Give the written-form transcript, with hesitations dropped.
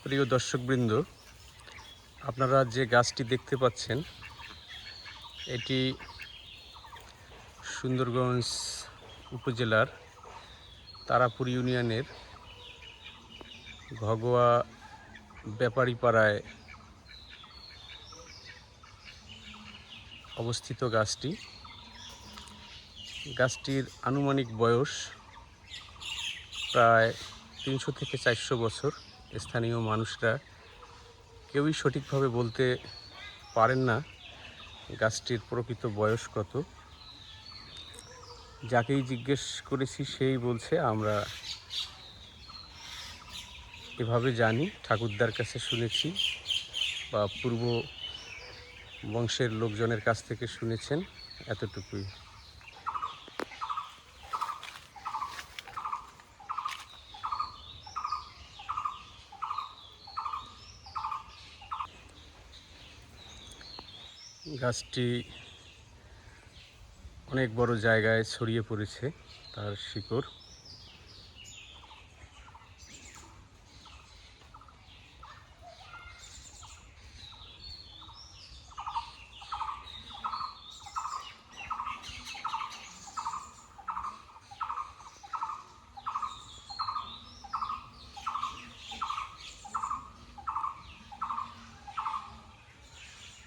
প্রিয় দর্শকবৃন্দ, আপনারা যে গাছটি দেখতে পাচ্ছেন এটি সুন্দরগঞ্জ উপজেলার তারাপুর ইউনিয়নের ঘগোয়া ব্যাপারীপাড়ায় অবস্থিত গাছটির আনুমানিক বয়স প্রায় 300 থেকে 400 বছর। স্থানীয় মানুষরা কেউই সঠিকভাবে বলতে পারেন না গাছটির প্রকৃত বয়স কত। যাকেই জিজ্ঞেস করেছি সেই বলছে আমরা এভাবে জানি, ঠাকুরদার কাছে শুনেছি বা পূর্ব বংশের লোকজনের কাছ থেকে শুনেছেন, এতটুকুই। গাছটি অনেক বড় জায়গায় ছড়িয়ে পড়েছে তার শিকড়।